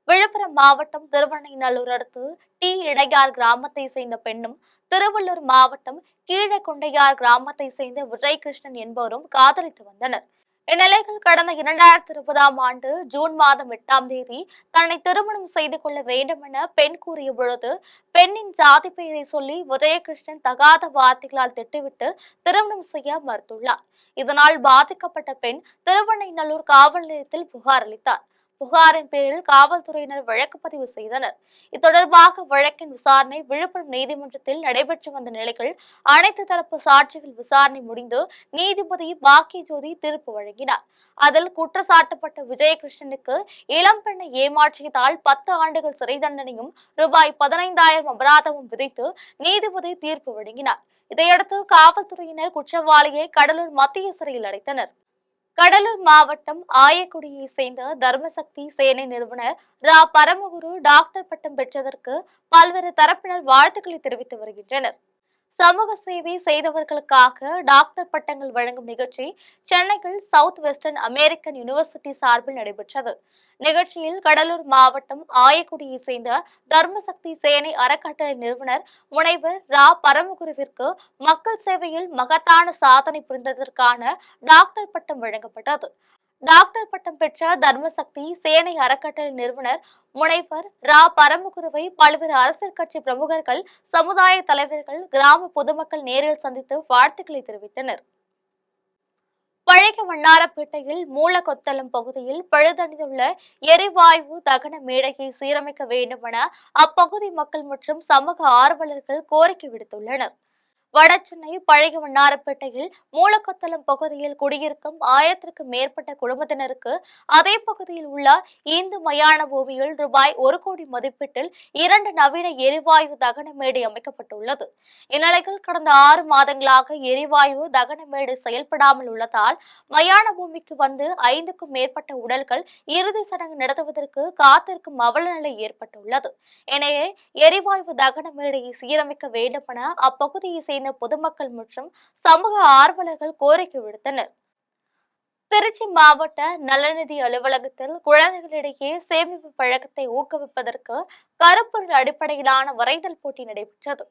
விழுப்புரம் மாவட்டம் திருவண்ணைநல்லூர் அடுத்து இடையார் கிராமத்தை சேர்ந்த பெண்ணும், திருவள்ளூர் மாவட்டம் கீழகொண்டையார் கிராமத்தை சேர்ந்த விஜயகிருஷ்ணன் என்பவரும் காதலித்து வந்தனர். இந்நிலையில் கடந்த 2020ஆம் ஆண்டு ஜூன் மாதம் 8ஆம் தேதி தன்னை திருமணம் செய்து கொள்ள வேண்டும் என பெண் கூறிய பொழுது பெண்ணின் ஜாதி பெயரை சொல்லி விஜயகிருஷ்ணன் தகாத வார்த்தைகளால் திட்டுவிட்டு திருமணம் செய்ய மறுத்துள்ளார். இதனால் பாதிக்கப்பட்ட பெண் திருவண்ணைநல்லூர் காவல் நிலையத்தில் புகார் அளித்தார். புகாரின் பேரில் காவல்துறையினர் வழக்கு பதிவு செய்தனர். இத்தொடர்பாக வழக்கின் விசாரணை விழுப்புரம் நீதிமன்றத்தில் நடைபெற்று வந்த நிலையில் அனைத்து தரப்பு சாட்சிகள் விசாரணை முடிந்து நீதிபதி பாக்கியஜோதி தீர்ப்பு வழங்கினார். அதில் குற்றச்சாட்டப்பட்ட விஜயகிருஷ்ணனுக்கு இளம் பெண்ணை ஏமாற்றியதால் 10 ஆண்டுகள் சிறை தண்டனையும் ரூபாய் 15,000 அபராதமும் விதித்து நீதிபதி தீர்ப்பு வழங்கினார். இதையடுத்து காவல்துறையினர் குற்றவாளியை கடலூர் மத்திய சிறையில் அடைத்தனர். கடலூர் மாவட்டம் ஆயக்குடியை சேர்ந்த தர்மசக்தி சேனை நிறுவனர் ரா பரமகுரு டாக்டர் பட்டம் பெற்றதற்கு பல்வேறு தரப்பினர் வாழ்த்துக்களை தெரிவித்து வருகின்றனர். சமூக சேவை செய்தவர்களுக்காக டாக்டர் பட்டங்கள் வழங்கும் நிகழ்ச்சி சென்னையில் சவுத் வெஸ்டர்ன் அமெரிக்கன் யூனிவர்சிட்டி சார்பில் நடைபெற்றது. நிகழ்ச்சியில் கடலூர் மாவட்டம் ஆயக்குடியை சேர்ந்த தர்மசக்தி சேனை அறக்கட்டளை நிறுவனர் முனைவர் ரா பரமகுருவிற்கு மக்கள் சேவையில் மகத்தான சாதனை புரிந்ததற்கான டாக்டர் பட்டம் வழங்கப்பட்டது. டாக்டர் பட்டம் பெற்ற தர்மசக்தி சேனை அறக்கட்டளை நிறுவனர் முனைவர் ரா பரமகுருவை பல்வேறு அரசியல் கட்சி பிரமுகர்கள், சமுதாய தலைவர்கள், கிராம பொதுமக்கள் நேரில் சந்தித்து வாழ்த்துக்களை தெரிவித்தனர். பழைய வண்ணாரப்பேட்டையில் மூலக்கொத்தளம் பகுதியில் பழுதடைந்துள்ள எரிவாயு தகன மேடையை சீரமைக்க வேண்டும் என அப்பகுதி மக்கள் மற்றும் சமூக ஆர்வலர்கள் கோரிக்கை விடுத்துள்ளனர். வடசென்னை பழைய வண்ணாரப்பேட்டையில் மூலக்கொத்தளம் பகுதியில் குடியிருக்கும் 1000க்கும் மேற்பட்ட குடும்பத்தினருக்கு அதே பகுதியில் உள்ள இந்து மயான பூமியில் ரூபாய் 1 கோடி மதிப்பீட்டில் 2 நவீன எரிவாயு தகன மேடை அமைக்கப்பட்டுள்ளது. இந்நிலையில் கடந்த 6 மாதங்களாக எரிவாயு தகன மேடை செயல்படாமல் உள்ளதால் மயான பூமிக்கு வந்து 5க்கும் மேற்பட்ட உடல்கள் இறுதி சடங்கு நடத்துவதற்கு காத்திருக்கும் அவல நிலை ஏற்பட்டுள்ளது. எனவே எரிவாயு தகன மேடையை சீரமைக்க வேண்டும் என அப்பகுதியை சேர்ந்த பொதுமக்கள் மற்றும் சமூக ஆர்வலர்கள் கோரிக்கை விடுத்தனர். திருச்சி மாவட்ட நலநிதி அலுவலகத்தில் குழந்தைகளிடையே சேமிப்பு பழக்கத்தை ஊக்குவிப்பதற்கு கருப்பொருள் அடிப்படையிலான வரைதல் போட்டி நடைபெற்றது.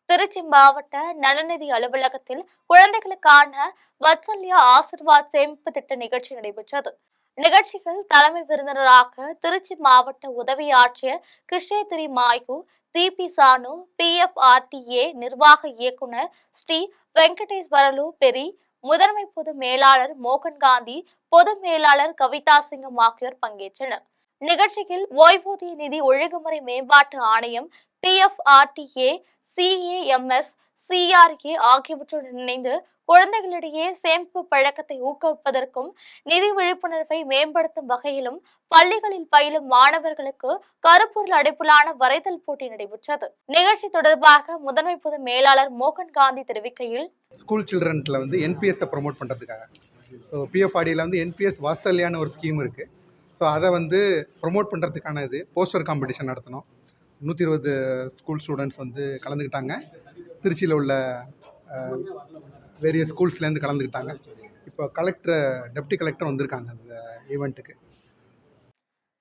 திருச்சி மாவட்ட நலநிதி அலுவலகத்தில் குழந்தைகளுக்கான வத்சல்யா ஆசிர்வாத் சேமிப்பு திட்ட நிகழ்ச்சி நடைபெற்றது. நிகழ்ச்சியில் தலைமை விருந்தினராக திருச்சி மாவட்ட உதவி ஆட்சியர் கிருஷ்ணேந்திரி மாயு, டிபி சானு, PFRTA நிர்வாக இயக்குனர் ஸ்ரீ வெங்கடேஸ்வரலு பெரி, முதன்மை பொது மேலாளர் மோகன் காந்தி, பொது மேலாளர் கவிதா சிங்கம் ஆகியோர் பங்கேற்றனர். நிகழ்ச்சியில் ஓய்வூதிய நிதி ஒழுங்குமுறை மேம்பாட்டு ஆணையம், PFRTA, CAMS, CRA ஆகியவற்றுடன் இணைந்து குழந்தைகளிடையே சேமிப்பு பழக்கத்தை ஊக்குவிப்பதற்கும் நிதி விழிப்புணர்வை மேம்படுத்தும் வகையிலும் பள்ளிகளில் பயிலும் மாணவர்களுக்கு கருப்பொருள் அடிப்படையிலான வரைதல் போட்டி நடைபெற்றது. நிகழ்ச்சி தொடர்பாக முதன்மை பொது மேலாளர் மோகன் காந்தி தெரிவிக்கையில், ஸ்கூல் சில்ட்ரன்ஸில் வந்து NPS ப்ரமோட் பண்ணுறதுக்காக PFRDயில் வந்து NPS வாத்சல்யான்னு ஒரு ஸ்கீம் இருக்குது. ஸோ அதை வந்து ப்ரொமோட் பண்ணுறதுக்கான இது போஸ்டர் காம்படிஷன் நடத்தினோம். 120 ஸ்கூல் ஸ்டூடெண்ட்ஸ் வந்து கலந்துக்கிட்டாங்க. திருச்சியில் உள்ள வேரியஸ் ஸ்கூல்ஸ்லேருந்து கலந்துக்கிட்டாங்க. இப்போ டெப்டி கலெக்டர் வந்திருக்காங்க அந்த ஈவெண்ட்டுக்கு.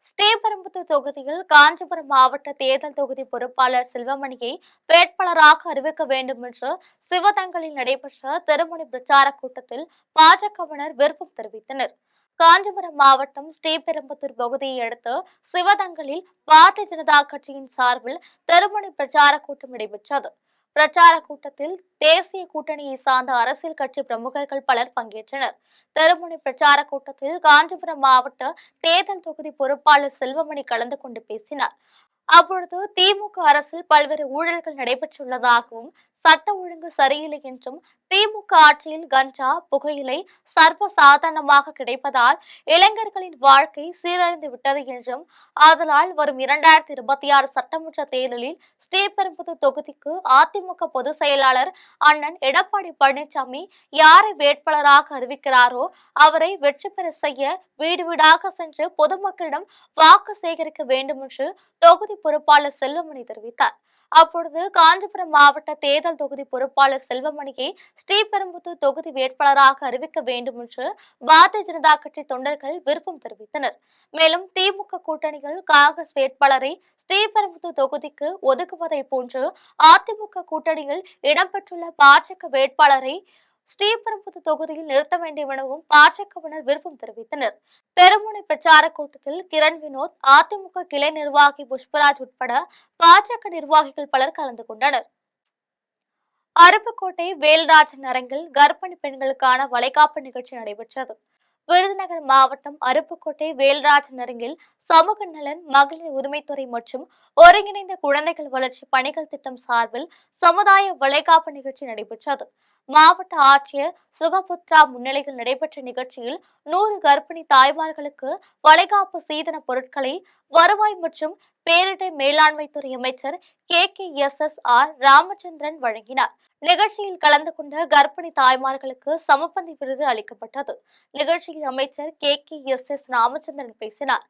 ஸ்ரீபெரும்புதூர் தொகுதியில் காஞ்சிபுரம் மாவட்ட தேர்தல் தொகுதி பொறுப்பாளர் செல்வமணியை வேட்பாளராக அறிவிக்க வேண்டும் என்று சிவதங்கலில் நடைபெற்ற திருமணி பிரச்சார கூட்டத்தில் பாஜகவினர் விருப்பம் தெரிவித்தனர். காஞ்சிபுரம் மாவட்டம் ஸ்ரீபெரும்புதூர் பகுதியை அடுத்து சிவதங்கலில் பாரதிய ஜனதா கட்சியின் சார்பில் திருமணி பிரச்சார கூட்டம் நடைபெற்றது. பிரச்சார கூட்டத்தில் தேசிய கூட்டணியை சார்ந்த அரசியல் கட்சி பிரமுகர்கள் பலர் பங்கேற்றனர். திருமணி பிரச்சார கூட்டத்தில் காஞ்சிபுரம் மாவட்ட தேர்தல் தொகுதி பொறுப்பாளர் செல்வமணி கலந்து கொண்டு பேசினார். அப்பொழுது திமுக அரசில் பல்வேறு ஊழல்கள் நடைபெற்றுள்ளதாகவும் சட்ட ஒழுங்கு சரியில்லை என்றும் திமுக ஆட்சியில் கஞ்சா, புகையிலை சர்வ சாதாரணமாக கிடைப்பதால் இளைஞர்களின் வாழ்க்கை சீரழிந்து விட்டது என்றும் ஆதலால் வரும் 2026 சட்டமன்ற தேர்தலில் ஸ்ரீபெரும்புதூர் தொகுதிக்கு அதிமுக பொதுச் செயலாளர் அண்ணன் எடப்பாடி பழனிசாமி யாரை வேட்பாளராக அறிவிக்கிறாரோ அவரை வெற்றி பெற செய்ய வீடு வீடாக சென்று பொதுமக்களிடம் வாக்கு சேகரிக்க வேண்டும் என்று தொகுதி பொறுப்பாளர் செல்வமணி தெரிவித்தார். அப்பொழுது காஞ்சிபுரம் மாவட்ட தேர்தல் தொகுதி பொறுப்பாளர் செல்வமணியை ஸ்ரீபெரும்புதூர் தொகுதி வேட்பாளராக அறிவிக்க வேண்டும் என்று பாரதிய ஜனதா கட்சி தொண்டர்கள் விருப்பம் தெரிவித்தனர். மேலும் திமுக கூட்டணிகள் காங்கிரஸ் வேட்பாளரை ஸ்ரீபெரும்புதூர் தொகுதிக்கு ஒதுக்குவதை போன்று அதிமுக கூட்டணியில் இடம்பெற்றுள்ள பாஜக வேட்பாளரை ஸ்ரீபெரும்புதூர் தொகுதியில் நிறுத்த வேண்டும் எனவும் பாஜகவினர் விருப்பம் தெரிவித்தனர். தெருமுனை பிரச்சார கூட்டத்தில் கிரண் வினோத், அதிமுக கிளை நிர்வாகி புஷ்பராஜ் உட்பட பாஜக நிர்வாகிகள் பலர் கலந்து கொண்டனர். அருப்புக்கோட்டை வேல்ராஜன் அரங்கில் கர்ப்பிணி பெண்களுக்கான வளைகாப்பு நிகழ்ச்சி நடைபெற்றது. விருதுநகர் மாவட்டம் அருப்புக்கோட்டை வேல்ராஜன் அரங்கில் சமூக நலன், மகளிர் உரிமைத்துறை மற்றும் ஒருங்கிணைந்த குழந்தைகள் வளர்ச்சி பணிகள் திட்டம் சார்பில் சமுதாய வளைகாப்பு நிகழ்ச்சி நடைபெற்றது. மாவட்ட ஆட்சியர் சுகபுத்ரா முன்னிலையில் நடைபெற்ற நிகழ்ச்சியில் 100 கர்ப்பிணி தாய்மார்களுக்கு வளைகாப்பு சீதன பொருட்களை வருவாய் மற்றும் பேரிடர் மேலாண்மைத்துறை அமைச்சர் KKSSR ராமச்சந்திரன் வழங்கினார். நிகழ்ச்சியில் கலந்து கொண்ட கர்ப்பிணி தாய்மார்களுக்கு சமபந்தி விருது அளிக்கப்பட்டது. நிகழ்ச்சியில் அமைச்சர் KKSS ராமச்சந்திரன் பேசினார்.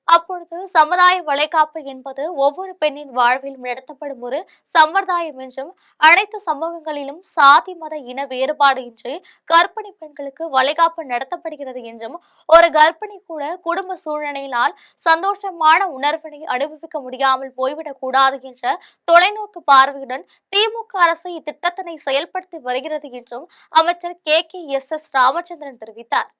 அப்பொழுது சமுதாய வளைகாப்பு என்பது ஒவ்வொரு பெண்ணின் வாழ்வில் நடத்தப்படும் ஒரு சம்பிரதாயம் என்றும் அனைத்து சமூகங்களிலும் சாதி, மத, இன வேறுபாடு இன்றி கர்ப்பிணி பெண்களுக்கு வளைகாப்பு நடத்தப்படுகிறது என்றும் ஒரு கர்ப்பிணி கூட குடும்ப சூழ்நிலையினால் சந்தோஷமான உணர்வினை அனுபவிக்க முடியாமல் போய்விடக் கூடாது என்ற தொலைநோக்கு பார்வையுடன் திமுக அரசு இத்திட்டத்தினை செயல்படுத்தி வருகிறது என்றும் அமைச்சர் KKSS ராமச்சந்திரன் தெரிவித்தார்.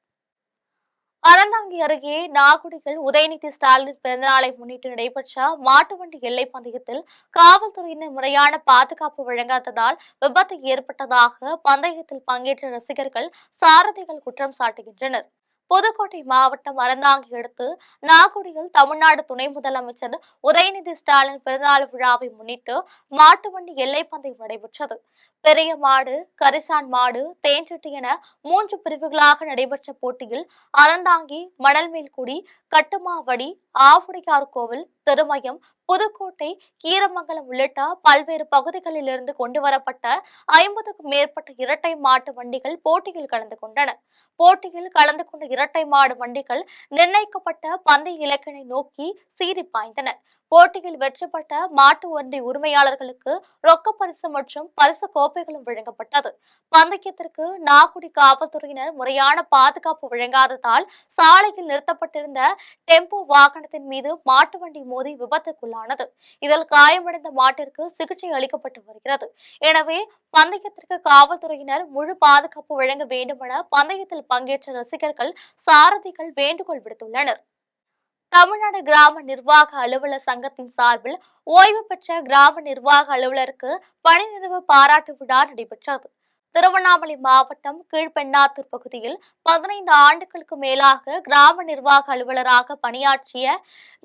அறந்தாங்கி அருகே நாகுடியில் உதயநிதி ஸ்டாலின் பிறந்தநாளை முன்னிட்டு நடைபெற்ற மாட்டுவண்டி எல்லை பந்தயத்தில் காவல்துறையினர் முறையான பாதுகாப்பு வழங்காததால் விபத்து ஏற்பட்டதாக பந்தயத்தில் பங்கேற்ற ரசிகர்கள், சாரதிகள் குற்றம் சாட்டுகின்றனர். புதுக்கோட்டை மாவட்டம் அறந்தாங்கி அடுத்து நாகுடியில் தமிழ்நாடு துணை முதலமைச்சர் உதயநிதி ஸ்டாலின் பிறந்தநாள் விழாவை முன்னிட்டு மாட்டு வண்டி எல்லைப்பந்தயம் நடைபெற்றது. பெரிய மாடு, கரிசான் மாடு, தேன்சிட்டு என 3 பிரிவுகளாக நடைபெற்ற போட்டியில் அறந்தாங்கி, மணல்மேல்குடி, கட்டுமாவடி, ஆவுடையார் கோவில், திருமயம், புதுக்கோட்டை, கீரமங்கலம் உள்ளிட்ட பல்வேறு பகுதிகளிலிருந்து கொண்டுவரப்பட்ட 50க்கும் மேற்பட்ட இரட்டை மாட்டு வண்டிகள் போட்டியில் கலந்து கொண்டன. போட்டியில் கலந்து கொண்ட இரட்டை மாடு வண்டிகள் நிர்ணயிக்கப்பட்ட பந்தய இலக்கினை நோக்கி சீறி பாய்ந்தன. போட்டியில் வெற்றி பெற்ற மாட்டு வண்டி உரிமையாளர்களுக்கு ரொக்க பரிசு மற்றும் பரிசு கோப்பைகளும் வழங்கப்பட்டது. பந்தயத்திற்கு நாகுடி காவல்துறையினர் முறையான பாதுகாப்பு வழங்காததால் சாலையில் நிறுத்தப்பட்டிருந்த டெம்போ வாகனத்தின் மீது மாட்டு வண்டி மோதி விபத்துக்குள்ளானது. இதில் காயமடைந்த மாட்டிற்கு சிகிச்சை அளிக்கப்பட்டு வருகிறது. எனவே பந்தயத்திற்கு காவல்துறையினர் முழு பாதுகாப்பு வழங்க வேண்டுமென பந்தயத்தில் பங்கேற்ற ரசிகர்கள், சாரதிகள் வேண்டுகோள் விடுத்துள்ளனர். தமிழ்நாடு கிராம நிர்வாக அலுவலர் சங்கத்தின் சார்பில் ஓய்வு பெற்ற கிராம நிர்வாக அலுவலருக்கு பணி நிறைவு பாராட்டு விழா நடைபெற்றது. திருவண்ணாமலை மாவட்டம் கீழ்பெண்ணாத்தூர் பகுதியில் 15 ஆண்டுகளுக்கு மேலாக கிராம நிர்வாக அலுவலராக பணியாற்றிய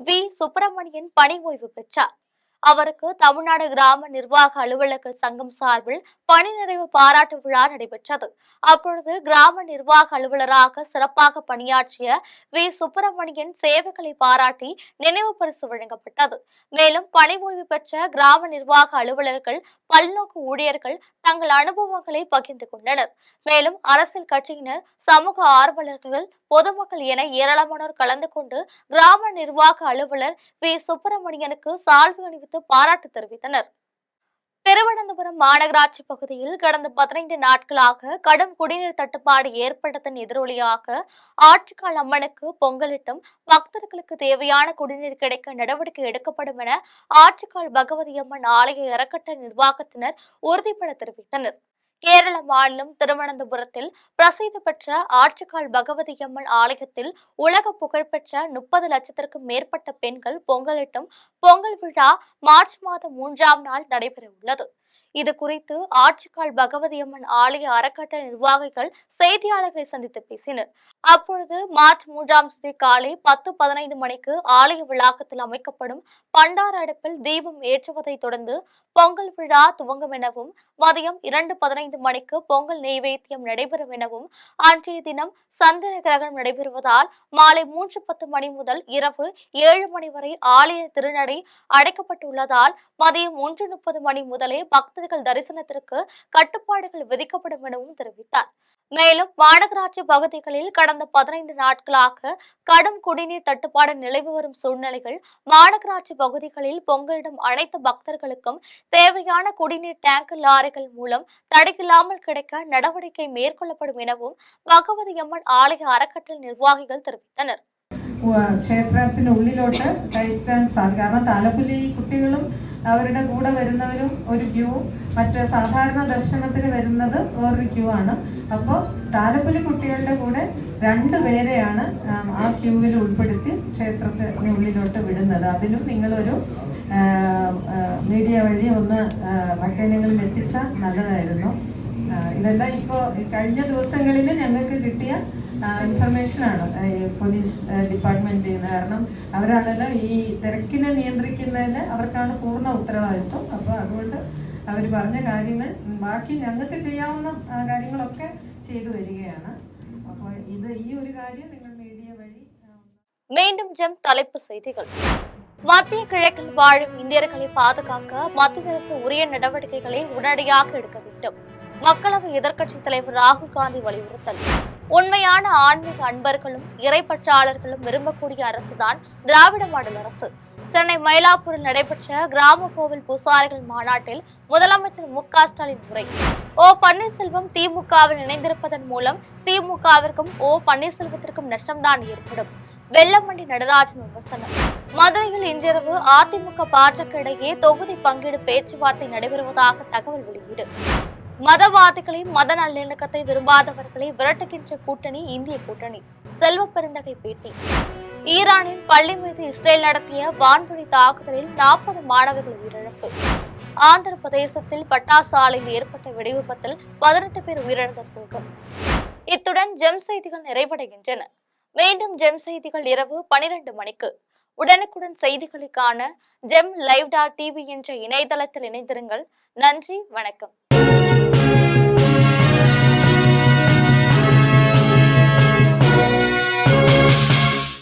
வி. சுப்பிரமணியன் பணி ஓய்வு பெற்றார். அவருக்கு தமிழ்நாடு கிராம நிர்வாக அலுவலர்கள் சங்கம் சார்பில் பணி நிறைவு பாராட்டு விழா நடைபெற்றது. அப்பொழுது கிராம நிர்வாக அலுவலராக சிறப்பாக பணியாற்றிய வி. சுப்பிரமணியன் சேவைகளை பாராட்டி நினைவு பரிசு வழங்கப்பட்டது. மேலும் பணி ஓய்வு பெற்ற கிராம நிர்வாக அலுவலர்கள், பல்நோக்கு ஊழியர்கள் தங்கள் அனுபவங்களை பகிர்ந்து கொண்டனர். மேலும் அரசியல் கட்சியினர், சமூக ஆர்வலர்கள், பொதுமக்கள் என ஏராளமானோர் கலந்து கொண்டு கிராம நிர்வாக அலுவலர் வி. சுப்பிரமணியனுக்கு சால்வை அணிவித்து பாராட்டு தெரிவித்தனர். திருவனந்தபுரம் மாநகராட்சி பகுதியில் கடந்த 15 நாட்களாக கடும் குடிநீர் தட்டுப்பாடு ஏற்பட்டதன் எதிரொலியாக ஆற்றுக்கால் அம்மனுக்கு பொங்கலிட்டும் பக்தர்களுக்கு தேவையான குடிநீர் கிடைக்க நடவடிக்கை எடுக்கப்படும் என ஆற்றுக்கால் பகவதி அம்மன் ஆலய அறக்கட்டளை நிர்வாகத்தினர் உறுதிபட தெரிவித்தனர். கேரள மாநிலம் திருவனந்தபுரத்தில் பிரசித்தி பெற்ற ஆற்றுக்கால் பகவதி அம்மன் ஆலயத்தில் உலக புகழ்பெற்ற 30 லட்சத்திற்கும் மேற்பட்ட பெண்கள் பொங்கலிட்டும் பொங்கல் விழா மார்ச் மாதம் 3ஆம் நாள் நடைபெற உள்ளது. இது குறித்து ஆற்றுக்கால் பகவதி அம்மன் ஆலய அறக்கட்டளை நிர்வாகிகள் செய்தியாளர்களை சந்தித்து பேசினர். அப்பொழுது மார்ச் 3ஆம் தேதி காலை 10:15 மணிக்கு ஆலய வளாகத்தில் அமைக்கப்படும் பண்டார அடுப்பில் தீபம் ஏற்றுவதை தொடர்ந்து பொங்கல் விழா துவங்கும் எனவும், மதியம் 2:15 மணிக்கு பொங்கல் நெய்வேத்தியம் நடைபெறும் எனவும், அன்றைய தினம் சந்திர கிரகணம் நடைபெறுவதால் மாலை 3:10 மணி முதல் இரவு 7 மணி வரை ஆலய திருநடை அடைக்கப்பட்டுள்ளதால் மதியம் 1:30 மணி முதலே பக்தர்கள் தரிசனத்திற்கு கட்டுப்பாடுகள் விதிக்கப்படும் எனவும் தெரிவித்தார். மேலும் மாநகராட்சி பகுதிகளில் கடந்த 15 நாட்களாக கடும் குடிநீர் தட்டுப்பாடு நிலவி வரும் சூழ்நிலைகள், மாநகராட்சி பகுதிகளில் பொங்கலிடும் அனைத்து பக்தர்களுக்கும் தேவையான குடிநீர் டேங்கர் லாரிகள் மூலம் தடையில்லாமல் கிடைக்க நடவடிக்கை மேற்கொள்ளப்படும் எனவும் பகவதி அம்மன் ആലയ അറക്കട്ടൽ നിർവാഹികൾ தெரிவித்தனர். ക്ഷേത്രത്തിന് ഉള്ളിലോട്ട് കയറ്റാൻ സാധിക്കും. കാരണം താലപ്പൊലി കുട്ടികളും അവരുടെ കൂടെ വരുന്നവരും ഒരു ക്യൂ, മറ്റ് സാധാരണ ദർശനത്തിന് വരുന്നത് വേറൊരു ക്യൂ ആണ്. അപ്പോൾ താലപ്പൊലി കുട്ടികളുടെ കൂടെ 2 പേരെയാണ് ആ ക്യൂവിൽ ഉൾപ്പെടുത്തി ക്ഷേത്രത്തിന് ഉള്ളിലോട്ട് വിടുന്നത്. അതിനും നിങ്ങളൊരു മീഡിയ വഴി ഒന്ന് ഭക്തജനങ്ങളിൽ എത്തിച്ചാൽ നല്ലതായിരുന്നു. ഇതെല്ലാം ഇപ്പോൾ കഴിഞ്ഞ ദിവസങ്ങളിൽ ഞങ്ങൾക്ക് കിട്ടിയ ഇൻഫർമേഷനാണ് പോലീസ് ഡിപ്പാർട്ട്മെൻറ്റിൽ നിന്ന്. കാരണം അവരാണല്ലോ ഈ തിരക്കിനെ നിയന്ത്രിക്കുന്നതിന് അവർക്കാണ് പൂർണ്ണ ഉത്തരവാദിത്വം. അപ്പോൾ അതുകൊണ്ട് അവർ പറഞ്ഞ കാര്യങ്ങൾ ബാക്കി ഞങ്ങൾക്ക് ചെയ്യാവുന്ന കാര്യങ്ങളൊക്കെ ചെയ്തു വരികയാണ്. അപ്പോൾ ഇത് ഈ ഒരു കാര്യം നിങ്ങൾ മീഡിയ വഴി. மீண்டும் ஜெம் தலைப்பு செய்திகள். மத்திய கிழக்கில் வாழும் இந்தியர்களை பாதுகாக்க மத்திய அரசு உரிய நடவடிக்கைகளை உடனடியாக எடுக்க வேண்டும். மக்களவை எதிர்க்கட்சித் தலைவர் ராகுல் காந்தி வலியுறுத்தல். உண்மையான ஆன்மீக அன்பர்களும் இறைப்பற்றாளர்களும் விரும்பக்கூடிய அரசுதான் திராவிட மாடல் அரசு. சென்னை மயிலாப்பூரில் நடைபெற்ற கிராம கோவில் பூசாரிகள் மாநாட்டில் முதலமைச்சர் மு.க. ஸ்டாலின் உரை. ஓ. பன்னீர்செல்வம் திமுகவில் இணைந்திருப்பதன் மூலம் திமுகவிற்கும் ஓ. பன்னீர்செல்வத்திற்கும் நஷ்டம்தான் ஏற்படும். வெள்ளமண்டி நடராஜன் விமர்சனம். மதுரையில் இன்றிரவு அதிமுக பாஜக இடையே தொகுதி பங்கீடு பேச்சுவார்த்தை நடைபெறுவதாக தகவல் வெளியீடு. மதவாதிகளை, மத நல்லிணக்கத்தை விரும்பாதவர்களை விரட்டுகின்ற கூட்டணி இந்திய கூட்டணி. செல்வ பெருந்தகை பேட்டி. ஈரானின் பள்ளி மீது இஸ்ரேல் நடத்திய வான்வழி தாக்குதலில் 40 மாணவர்கள் உயிரிழப்பு. ஆந்திர பிரதேசத்தில் பட்டாசு ஆலையில் ஏற்பட்ட வெடிவிபத்தில் 18 பேர் உயிரிழந்த சோகம். இத்துடன் ஜெம் செய்திகள் நிறைவடைகின்றன. மீண்டும் ஜெம் செய்திகள் இரவு 12 மணிக்கு. உடனுக்குடன் செய்திகளுக்கான GemLive.tv என்ற இணையதளத்தில் இணைந்திருங்கள். நன்றி, வணக்கம்.